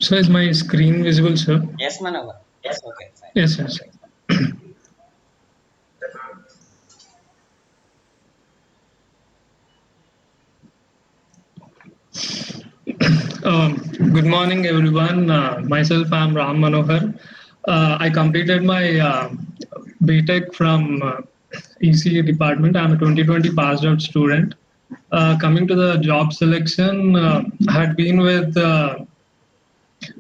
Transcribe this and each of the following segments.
So is my screen visible, sir? Yes, Manohar. It's okay. Fine. Yes, yes. Good morning, everyone. Myself, I'm Ram Manohar. I completed my BTech from ECE department. I'm a 2020 passed out student. Coming to the job selection, I had been with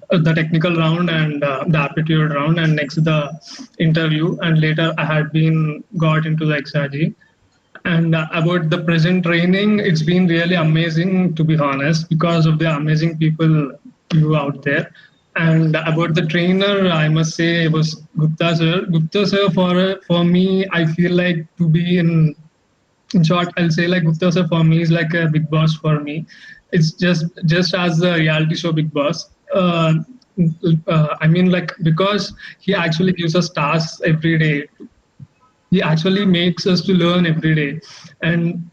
the technical round and the aptitude round, and next the interview, and later I had been got into the XRG. And about the present training, it's been really amazing, to be honest, because of the amazing people you out there. And about the trainer, I must say it was Gupta sir. Gupta sir, for me, I feel like to be in short, I'll say like Gupta sir for me is like a big boss for me. It's just as the reality show Big Boss. I mean, like, because he actually gives us tasks every day. He actually makes us to learn every day, and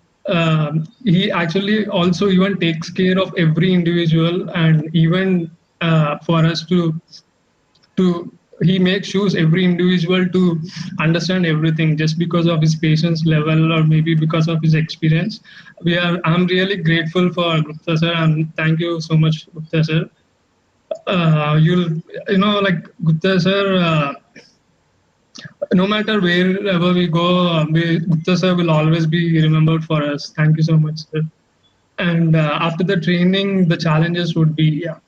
he actually also even takes care of every individual, and even for us to he makes sure every individual to understand everything just because of his patience level or maybe because of his experience. I'm really grateful for Gupta sir, and thank you so much, Gupta sir. You'll like Gupta sir, no matter wherever we go, Gupta sir will always be remembered for us. Thank you so much, sir. And after the training, the challenges would be, yeah,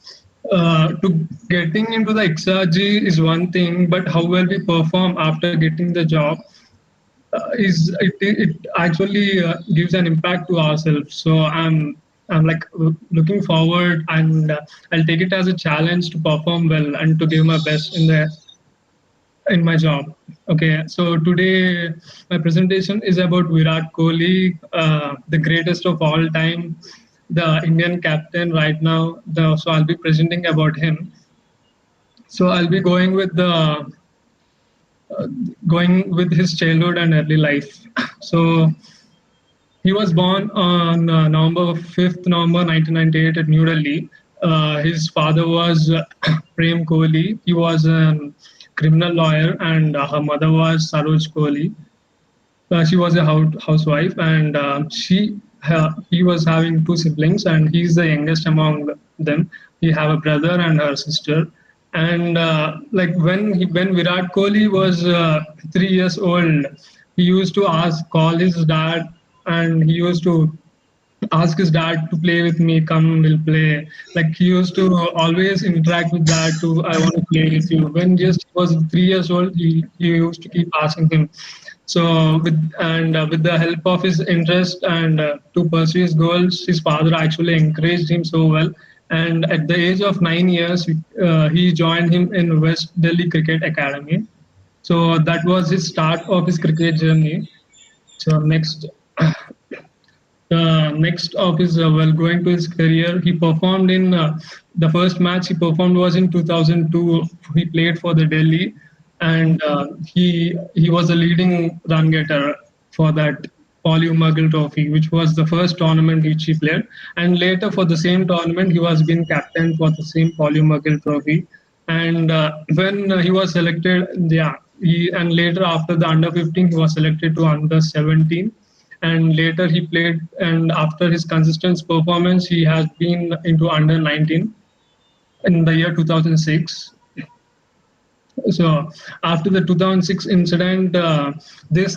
to getting into the XRG is one thing, but how well we perform after getting the job it actually gives an impact to ourselves. So I'm like looking forward, and I'll take it as a challenge to perform well and to give my best in my job. Okay, so today my presentation is about Virat Kohli, the greatest of all time, the Indian captain right now. So I'll be presenting about him. So I'll be going with his childhood and early life. So he was born on November 5th, November 1998 at New Delhi. His father was Prem Kohli. He was a criminal lawyer, and her mother was Saroj Kohli. She was a housewife, and he was having two siblings, and he's the youngest among them. He have a brother and her sister. And like when Virat Kohli was 3 years old, he used to call his dad, and he used to ask his dad to play with me, come, we'll play. Like he used to always interact with dad to, I want to play with you. When just he was 3 years old, he used to keep asking him. So with the help of his interest and to pursue his goals, his father actually encouraged him so well. And at the age of 9 years, he joined him in West Delhi Cricket Academy. So that was his start of his cricket journey. So next of his well, going to his career, he performed in the first match he performed was in 2002. He played for the Delhi, and he was a leading run getter for that Polly Muggle Trophy, which was the first tournament which he played. And later for the same tournament, he was been captain for the same Polly Muggle Trophy. And when he was selected, yeah, and later after the under 15, he was selected to under 17, and later he played, and after his consistent performance he has been into under 19 in the year 2006. So after the 2006 incident, this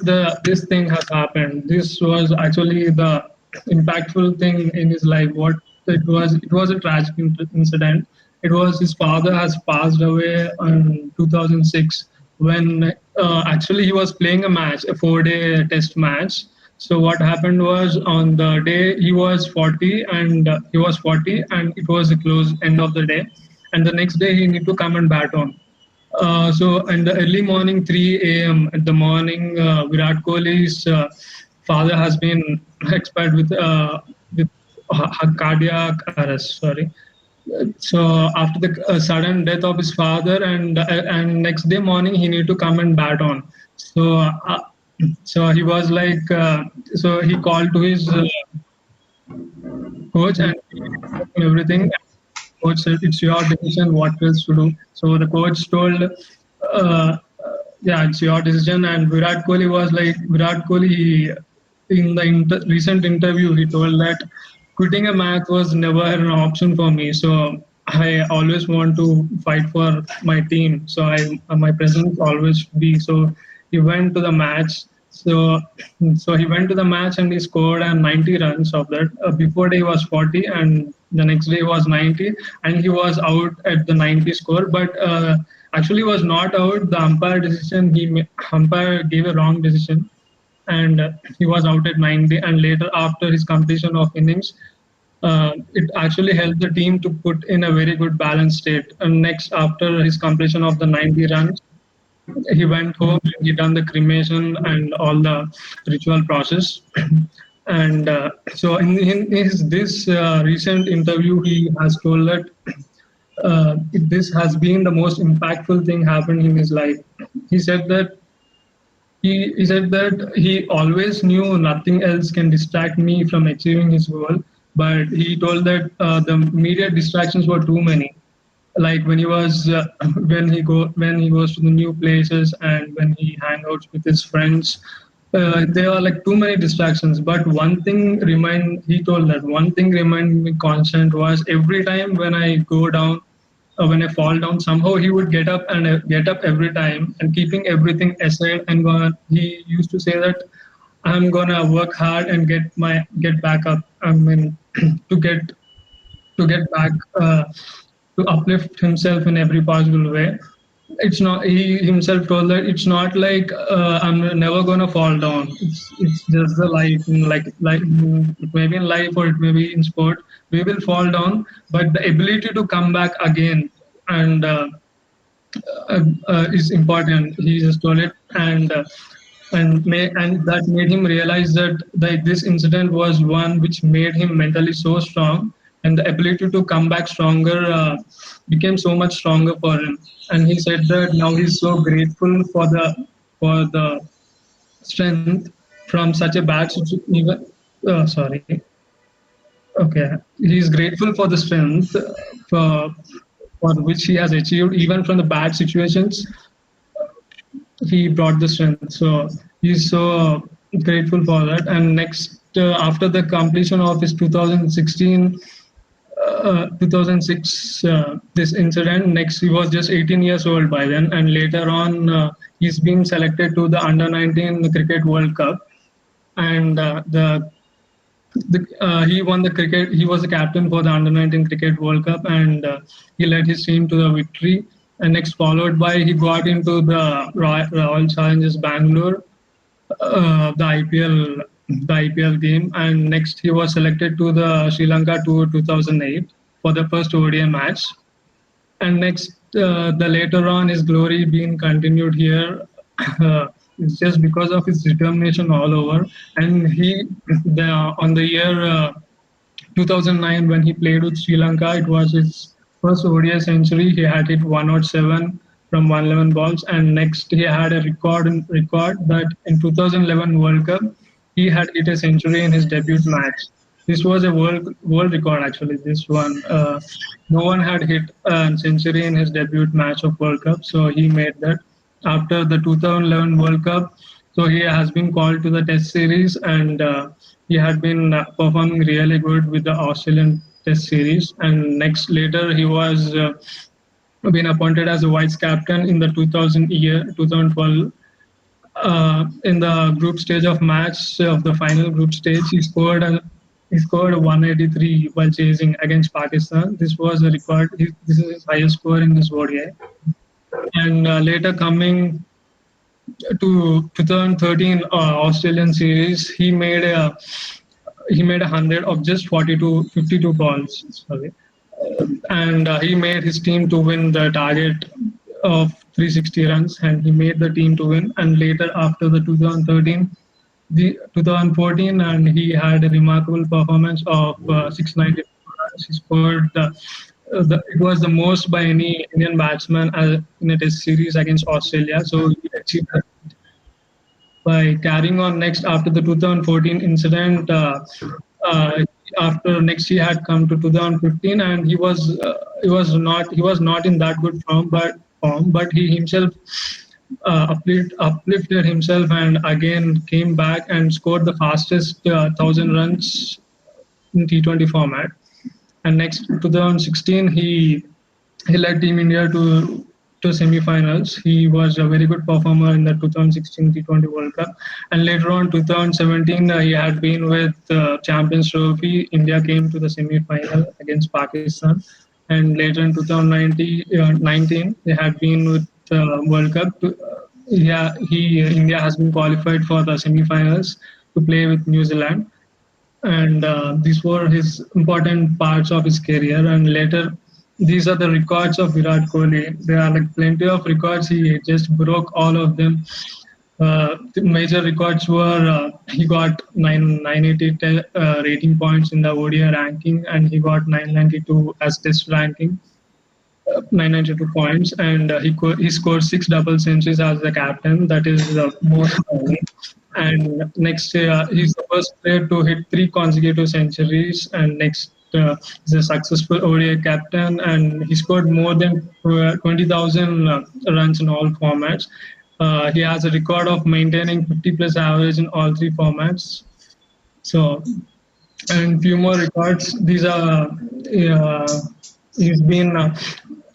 thing has happened. This was actually the impactful thing in his life. What it was a tragic incident. It was his father has passed away in 2006 when actually he was playing a match, a 4-day test match. So what happened was on the day he was 40, and it was the close end of the day, and the next day he need to come and bat on. So in the early morning, 3 a.m. at the morning, Virat Kohli's father has been expired with cardiac arrest. Sorry. So after the sudden death of his father, and next day morning he need to come and bat on. So he was like, so he called to his coach and everything. coach said, "It's your decision what else to do." So the coach told, "Yeah, it's your decision." And Virat Kohli was like, Virat Kohli, in the recent interview, he told that quitting a match was never an option for me. So I always want to fight for my team. So my presence always be. So he went to the match. So he went to the match and he scored 90 runs of that. Before day was 40 and the next day was 90, and he was out at the 90 score. But actually was not out. The umpire decision umpire gave a wrong decision, and he was out at 90. And later, after his completion of innings, it actually helped the team to put in a very good balanced state. And next, after his completion of the 90 runs, he went home and he done the cremation and all the ritual process. And so in his this recent interview, he has told that this has been the most impactful thing happened in his life. He said that he said that he always knew nothing else can distract me from achieving his goal, but he told that the media distractions were too many. Like when he was when he goes to the new places and when he hang out with his friends, there are like too many distractions. But one thing remind he told that one thing remained me constant was every time when I go down when I fall down, somehow he would get up and get up every time and keeping everything aside and go. He used to say that I'm gonna work hard and get back up. I mean, to get back to uplift himself in every possible way. It's not he himself told that it's not like I'm never gonna fall down. It's just the life, it may be in life or it may be in sport. We will fall down, but the ability to come back again and is important. He just told it, and that made him realize that this incident was one which made him mentally so strong, and the ability to come back stronger became so much stronger for him. And he said that now he's so grateful for the strength from such a bad situation. Even sorry, okay, he's grateful for the strength for for which he has achieved even from the bad situations. He brought the strength. So he's so grateful for that. And next, after the completion of his 2006 this incident, next he was just 18 years old by then, and later on he's been selected to the under 19 cricket world cup. And he won the cricket. He was the captain for the under 19 cricket World Cup, and he led his team to the victory. And next, followed by he got into the Royal Challengers Bangalore, the IPL game, and next he was selected to the Sri Lanka Tour 2008 for the first ODI match. And next, the later on his glory being continued here. It's just because of his determination all over. And on the year 2009 when he played with Sri Lanka, it was his first ODI century. He had hit 107 from 111 balls, and next he had a record that in 2011 World Cup he had hit a century in his debut match. This was a world record actually. This one, no one had hit a century in his debut match of World Cup, so he made that. After the 2011 World Cup, so he has been called to the Test series, and he had been performing really good with the Australian Test series. And next later he was been appointed as a vice captain in the 2012 in the group stage of match of the final group stage. He scored 183 while chasing against Pakistan. This was a record. This is his highest score in this ODI. And later coming to 2013 Australian series, he made 100 of just 52 balls. Sorry, and he made his team to win the target of 360 runs, and he made the team to win. And later, after the 2013, the 2014, and he had a remarkable performance of 690 runs. He scored it was the most by any Indian batsman in a Test series against Australia. So he achieved that by carrying on next after the 2014 incident. Uh, After next he had come to 2015, and he was not in that good form, but he himself uplifted himself and again came back and scored the fastest 1,000 runs in T20 format. And next 2016, he led Team India to semi-finals. He was a very good performer in the 2016 T20 World Cup. And later on, 2017, he had been with Champions Trophy. India came to the semi-final against Pakistan. And later in 2019, they had been with World Cup. Yeah, India has been qualified for the semi-finals to play with New Zealand, and these were his important parts of his career. And later, these are the records of Virat Kohli. There are like plenty of records. He just broke all of them. The major records were he got 980 rating points in the ODI ranking, and he got 992 as Test ranking. 992 points, and he scored six double centuries as the captain. That is the most for me. And next year, he's the first player to hit three consecutive centuries. And next, he's a successful ODI captain, and he scored more than 20,000 runs in all formats. He has a record of maintaining 50 plus average in all three formats. So, and few more records. These are he's been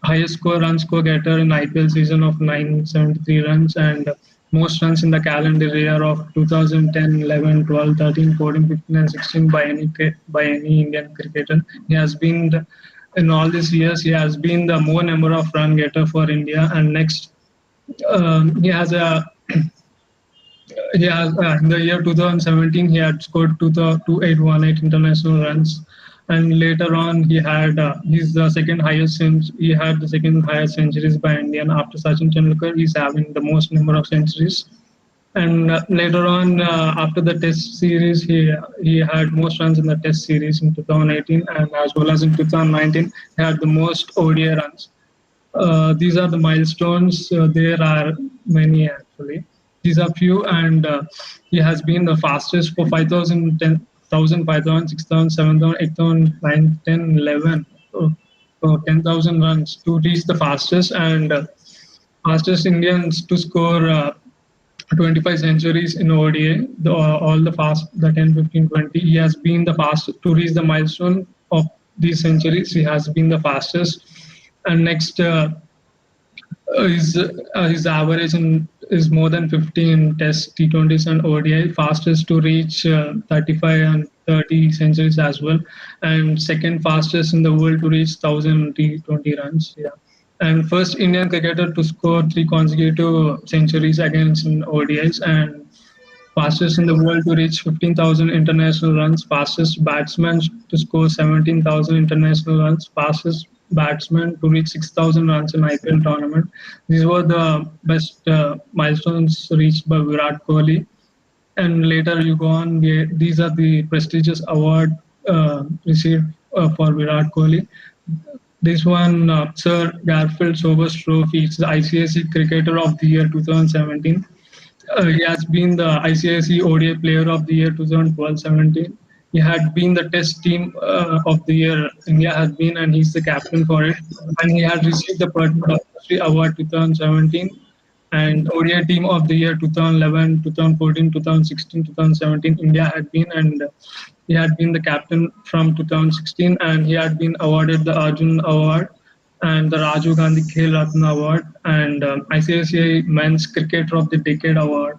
highest score run score getter in IPL season of 973 runs, and most runs in the calendar year of 2010, 11, 12, 13, 14, 15, and 16 by any Indian cricketer. He has been in all these years. He has been the more number of run getter for India. And next, he has a in the year 2017, he had scored 2,818 international runs, and later on he's the second highest he had the second highest centuries by Indian after Sachin Tendulkar. He's having the most number of centuries. And later on, after the Test series, he had most runs in the Test series in 2018, and as well as in 2019, he had the most ODI runs. These are the milestones. There are many actually. These are few, and he has been the fastest for 5,000, 10,000, 5,000, 6,000, 7,000, 8,000, 9, 10, 11, 10,000 runs to reach the fastest, and fastest Indians to score 25 centuries in ODA. All the 10, 15, 20. He has been the fastest to reach the milestone of these centuries. He has been the fastest. And next, his average is more than 50 in Test T20s and ODI, fastest to reach 35 and 30 centuries as well, and second fastest in the world to reach 1,000 T20 runs. Yeah, and first Indian cricketer to score three consecutive centuries against in ODIs, and fastest in the world to reach 15,000 international runs, fastest batsman to score 17,000 international runs, fastest batsman to reach 6,000 runs in IPL tournament. These were the best milestones reached by Virat Kohli. And later you go on, these are the prestigious award received for Virat Kohli. This one, Sir Garfield Sobers Trophy, it's the ICIC Cricketer of the Year 2017. He has been the ICIC ODI Player of the Year 2012-17. He had been the Test Team of the Year India has been, and he's the captain for it. And he had received the Padma Shri Award 2017 and ODI Team of the Year 2011, 2014, 2016, 2017. India had been, and he had been the captain from 2016, and he had been awarded the Arjun Award and the Rajiv Gandhi Khel Ratna Award and ICICI Men's Cricketer of the Decade Award.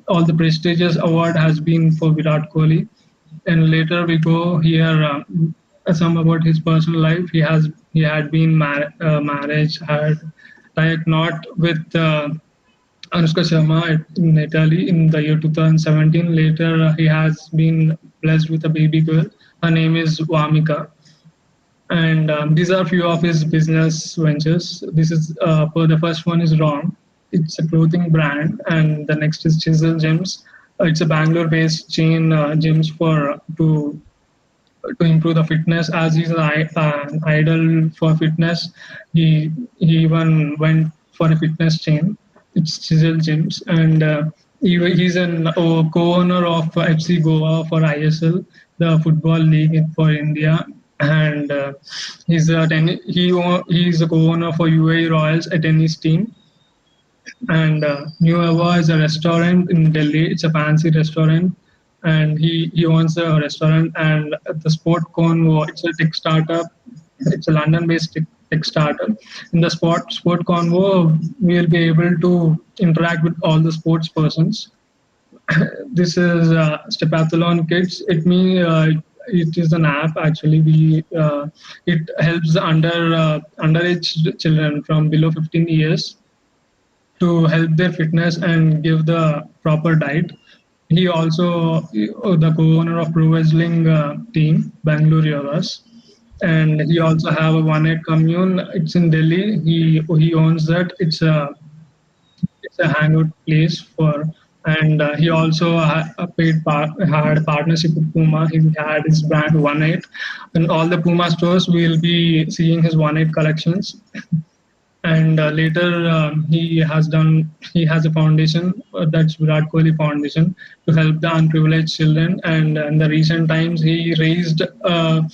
All the prestigious award has been for Virat Kohli. And later we go here some about his personal life. He had been marriage had like not with Anushka Sharma in Italy in the year 2017. Later he has been blessed with a baby girl. Her name is Vamika, and these are few of his business ventures. This is for the first one is wrong. It's a clothing brand, and the next is Chisel Gyms. It's a Bangalore-based chain gyms for to improve the fitness. As he's an idol for fitness, he even went for a fitness chain. It's Chisel Gyms, and he's an co-owner of FC Goa for ISL, the football league for India. and he's a co-owner for UAE Royals, a tennis team. And New Ava is a restaurant in Delhi. It's a fancy restaurant, and he owns a restaurant. And the Sport Convo, it's a tech startup. It's a London-based tech startup. In the Sport Convo, we will be able to interact with all the sports persons. This is Stepathlon Kids. It is an app actually. We It helps underage children from below 15 years to help their fitness and give the proper diet. He also the co-owner of Pro Wrestling team, Bangalore Yogas, and he also have a one eight commune. It's in Delhi. He owns that. It's a hangout place for, and he also had a partnership with Puma. He had his brand One Eight, and all the Puma stores will be seeing his One Eight collections. And later he has a foundation, that's Virat Kohli Foundation, to help the unprivileged children. And in the recent times he raised a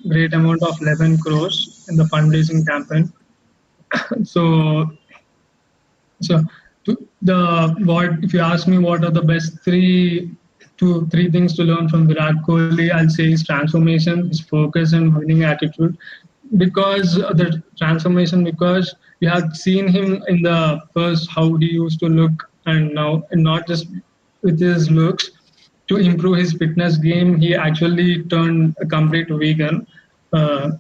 great amount of 11 crores in the fundraising campaign. So so, the what if you ask me what are the best three things to learn from Virat Kohli, I'll say his transformation, his focus, and winning attitude. Because the transformation, because you have seen him in the first how he used to look, and now, and not just with his looks. To improve his fitness game, he actually turned a complete vegan.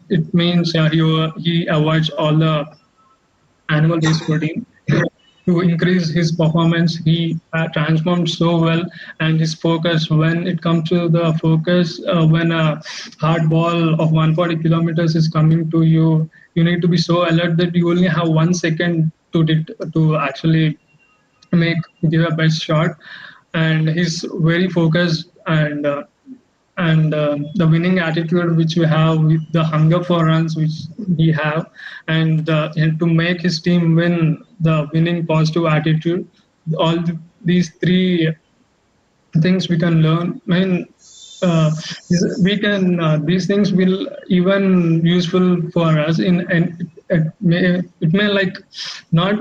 It means he avoids all the animal-based protein to increase his performance. He transformed so well, and his focus. When it comes to the focus, when a hard ball of 140 kilometers is coming to you, you need to be so alert that you only have 1 second to actually make give a best shot. And he's very focused, and the winning attitude which we have, with the hunger for runs which he have, and to make his team win, the winning positive attitude, these three things we can learn. I mean, uh, we can these things will even useful for us in, and it may like not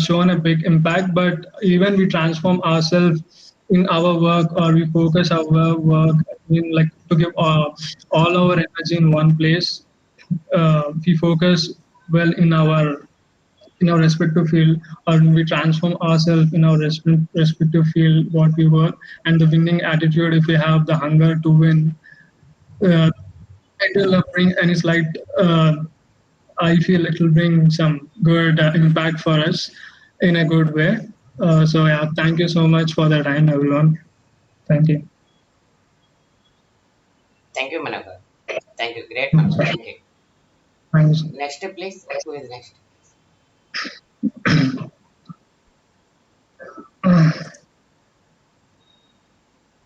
shown a big impact, but even we transform ourselves in our work, or we focus our work in like to give all our energy in one place. We focus well in our respective field, or we transform ourselves in our respective field what we work. And the winning attitude, if we have the hunger to win, uh, it will bring any slight I feel it will bring some good impact for us in a good way. So yeah, thank you so much for the time, everyone. Thank you. Thank you, Manohar. Thank you. Great, Manohar. Thank you. Thanks. Next, please. Who is next?